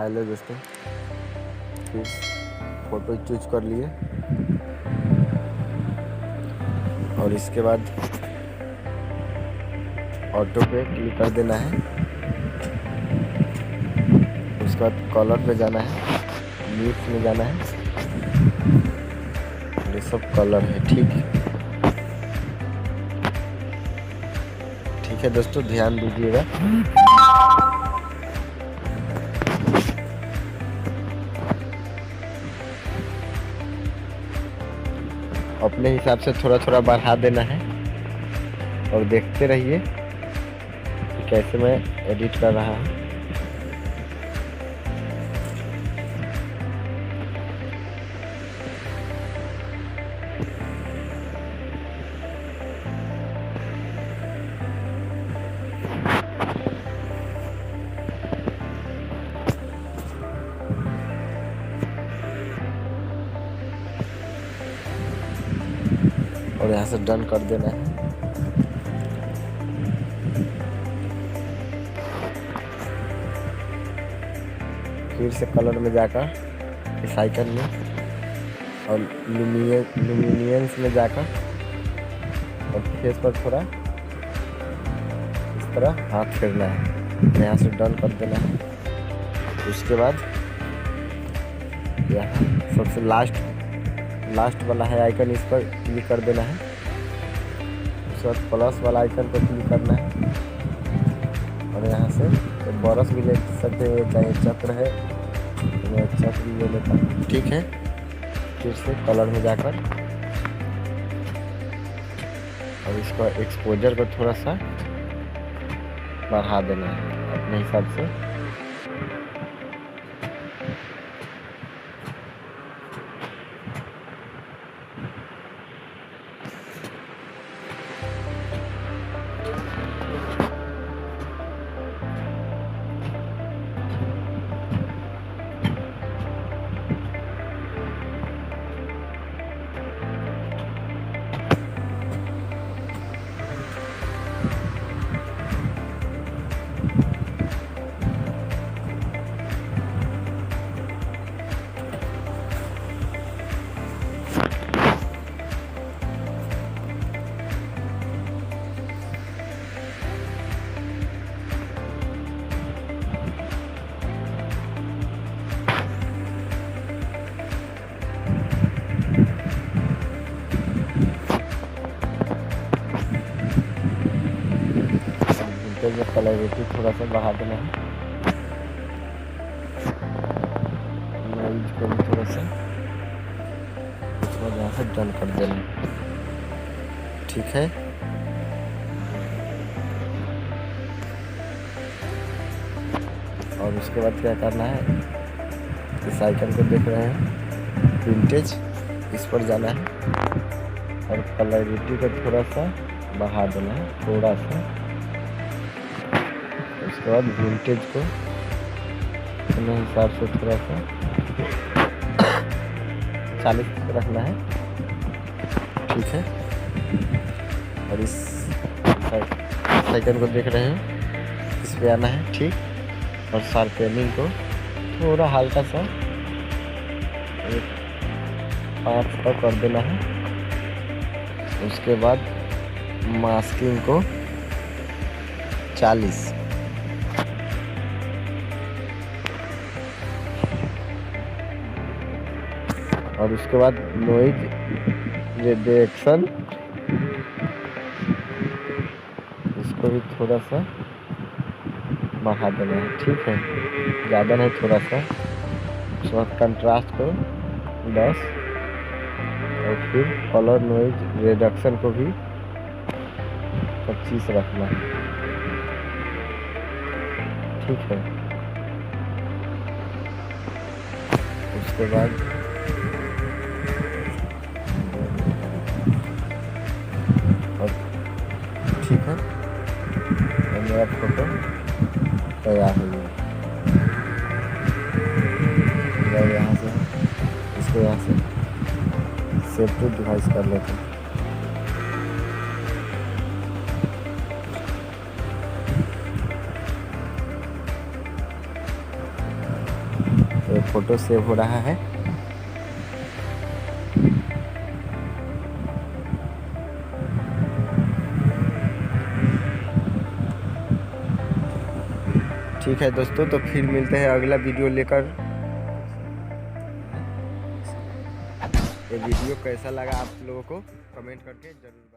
पहले दोस्तों फिर फ़ोटो चूज कर लिए और इसके बाद ऑटो पे क्लिक कर देना है। उसके बाद कलर पे जाना है, मिक्स में जाना है। ये सब कलर है, ठीक है दोस्तों, ध्यान दीजिएगा। अपने हिसाब से थोड़ा थोड़ा बढ़ा देना है और देखते रहिए कि कैसे मैं एडिट कर रहा हूँ। और यहाँ से डन कर देना है। फिर से कलर में जाकर इस आइकन में और लुमिनियंस में जाकर और फेस पर थोड़ा इस तरह हाथ फेरना है। यहाँ से डन कर देना है। उसके बाद यहाँ सबसे लास्ट वाला है आइकन, इस पर क्लिक कर देना है। उसके बाद प्लस वाला आइकन पर क्लिक करना है और यहाँ से तो ब्रश भी ले सकते हैं, चाहे चक्र है तो मैं चक्र भी ले लेता हूँ, ठीक है। फिर से कलर में जाकर और इसका एक्सपोजर को थोड़ा सा बढ़ा देना है अपने हिसाब से। में क्लैरिटी थोड़ा सा बढ़ा देना है, नॉइज को भी थोड़ा सा यहाँ से डन कर देना है, ठीक है। और उसके बाद क्या करना है, इस आइकन को देख रहे हैं विंटेज, इस पर जाना है और क्लैरिटी को थोड़ा सा बढ़ा देना है, थोड़ा सा। उसके बाद विंटेज को अपने हिसाब से थोड़ा सा 40 तक रखना है, ठीक है। और इस आइकन को देख रहे हैं, इस पे आना है, ठीक। और शार्पनिंग को थोड़ा हल्का सा 5 तक कर देना है। उसके बाद मास्किंग को 40, और उसके बाद नॉइज रिडक्शन, इसको भी थोड़ा सा बढ़ा देना है, ठीक है, ज़्यादा नहीं, थोड़ा सा। उसके बाद कंट्रास्ट को 10 और फिर कलर नॉइज रिडक्शन को भी 25 रखना है, ठीक है। उसके बाद ठीक है, और मेरा फोटो तैयार हो गया। यहाँ से इसको यहाँ से सेव टू डिवाइस कर लेते हैं। फ़ोटो सेव हो रहा है। ठीक है दोस्तों, तो फिर मिलते हैं अगला वीडियो लेकर। ये वीडियो कैसा लगा आप लोगों को कमेंट करके जरूर